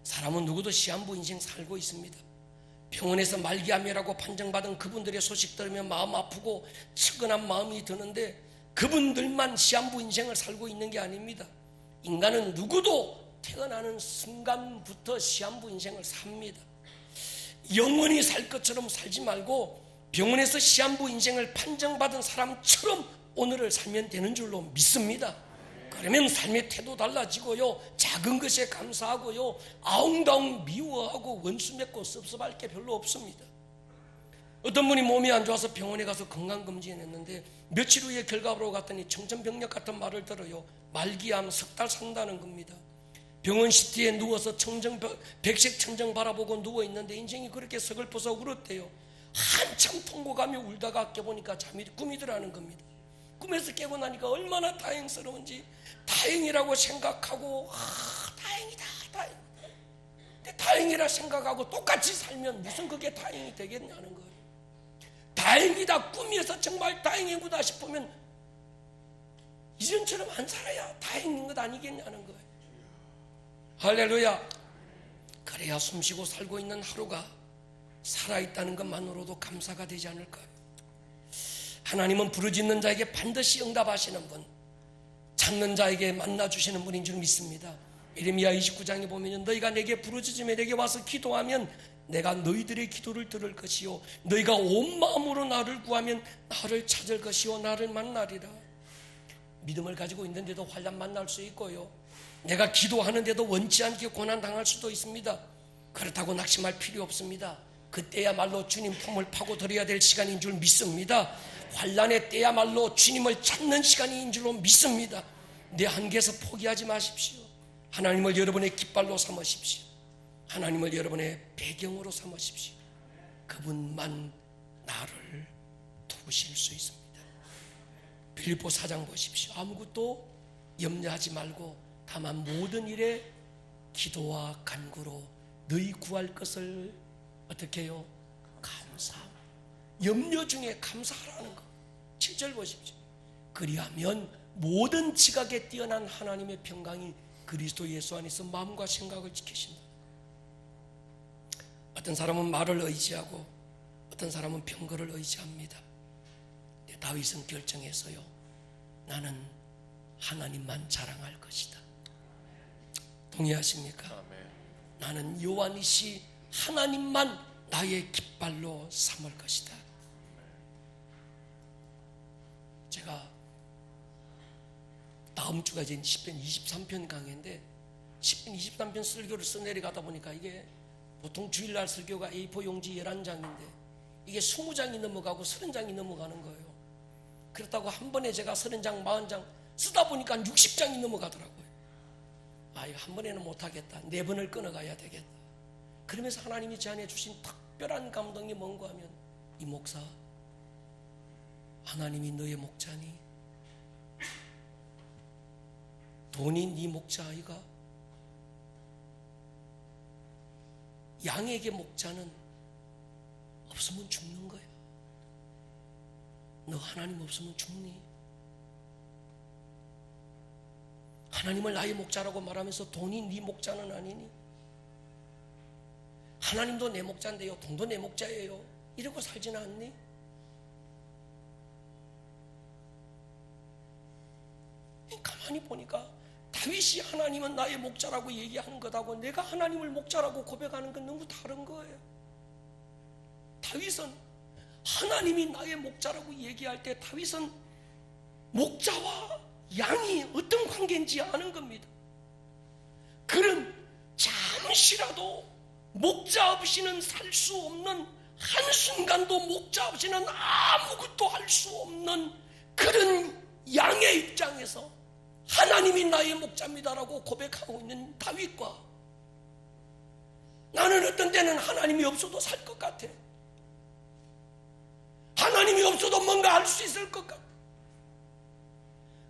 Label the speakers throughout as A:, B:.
A: 사람은 누구도 시한부 인생 살고 있습니다. 병원에서 말기암이라고 판정받은 그분들의 소식 들으면 마음 아프고 측은한 마음이 드는데 그분들만 시한부 인생을 살고 있는 게 아닙니다. 인간은 누구도 태어나는 순간부터 시한부 인생을 삽니다. 영원히 살 것처럼 살지 말고 병원에서 시한부 인생을 판정받은 사람처럼 오늘을 살면 되는 줄로 믿습니다. 그러면 삶의 태도 달라지고요, 작은 것에 감사하고요, 아웅다웅 미워하고 원수 맺고 섭섭할 게 별로 없습니다. 어떤 분이 몸이 안 좋아서 병원에 가서 건강검진했는데 며칠 후에 결과 보러 갔더니 청천벽력 같은 말을 들어요. 말기암 석 달 산다는 겁니다. 병원 시트에 누워서 백색 천정 바라보고 누워있는데 인생이 그렇게 서글퍼서 울었대요. 한참 통곡하며 울다가 깨보니까 꿈이 들어가는 겁니다. 꿈에서 깨고 나니까 얼마나 다행스러운지 다행이라고 생각하고 다행이다. 근데 다행이라 생각하고 똑같이 살면 무슨 그게 다행이 되겠냐는 거예요. 다행이다, 꿈에서 정말 다행이구나 싶으면 이전처럼 안 살아야 다행인 것 아니겠냐는 거예요. 할렐루야. 그래야 숨쉬고 살고 있는 하루가 살아있다는 것만으로도 감사가 되지 않을까요? 하나님은 부르짖는 자에게 반드시 응답하시는 분, 찾는 자에게 만나주시는 분인 줄 믿습니다. 예레미야 29장에 보면 너희가 내게 부르짖으며 내게 와서 기도하면 내가 너희들의 기도를 들을 것이요 너희가 온 마음으로 나를 구하면 나를 찾을 것이요 나를 만나리라. 믿음을 가지고 있는데도 환난 만날 수 있고요, 내가 기도하는데도 원치 않게 고난 당할 수도 있습니다. 그렇다고 낙심할 필요 없습니다. 그때야말로 주님 품을 파고들어야 될 시간인 줄 믿습니다. 환난의 때야말로 주님을 찾는 시간인 줄로 믿습니다. 내 한계에서 포기하지 마십시오. 하나님을 여러분의 깃발로 삼으십시오. 하나님을 여러분의 배경으로 삼으십시오. 그분만 나를 도우실 수 있습니다. 빌립보 4장 보십시오. 아무것도 염려하지 말고 다만 모든 일에 기도와 간구로 너희 구할 것을 어떻게 해요? 감사하고 염려 중에 감사하라는 것. 7절 보십시오. 그리하면 모든 지각에 뛰어난 하나님의 평강이 그리스도 예수 안에서 마음과 생각을 지키신다. 어떤 사람은 말을 의지하고 어떤 사람은 병거를 의지합니다. 다윗은 결정해서요, 나는 하나님만 자랑할 것이다. 동의하십니까? 아멘. 나는 요한이시 하나님만 나의 깃발로 삼을 것이다. 제가 다음 주가 이제 10편 23편 강의인데 10편 23편 설교를 써내려가다 보니까 이게 보통 주일날 설교가 A4 용지 11장인데 이게 20장이 넘어가고 30장이 넘어가는 거예요. 그렇다고 한 번에 제가 30장 40장 쓰다 보니까 60장이 넘어가더라고요. 이거 한 번에는 못하겠다, 4번을 끊어가야 되겠다. 그러면서 하나님이 제 안에 주신 특별한 감동이 뭔가 하면, 이 목사, 하나님이 너의 목자니? 돈이 네 목자 아이가? 양에게 목자는 없으면 죽는 거야. 너 하나님 없으면 죽니? 하나님을 나의 목자라고 말하면서 돈이 네 목자는 아니니? 하나님도 내 목자인데요, 돈도 내 목자예요, 이러고 살지는 않니? 가만히 보니까 다윗이 하나님은 나의 목자라고 얘기하는 것하고 내가 하나님을 목자라고 고백하는 건 너무 다른 거예요. 다윗은 하나님이 나의 목자라고 얘기할 때 다윗은 목자와 양이 어떤 관계인지 아는 겁니다. 그는 잠시라도 목자 없이는 살 수 없는, 한순간도 목자 없이는 아무것도 할 수 없는 그런 양의 입장에서 하나님이 나의 목자입니다라고 고백하고 있는 다윗과 나는 어떤 때는 하나님이 없어도 살 것 같아, 하나님이 없어도 뭔가 할 수 있을 것 같아,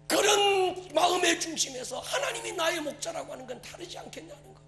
A: 그런 마음의 중심에서 하나님이 나의 목자라고 하는 건 다르지 않겠냐는 거.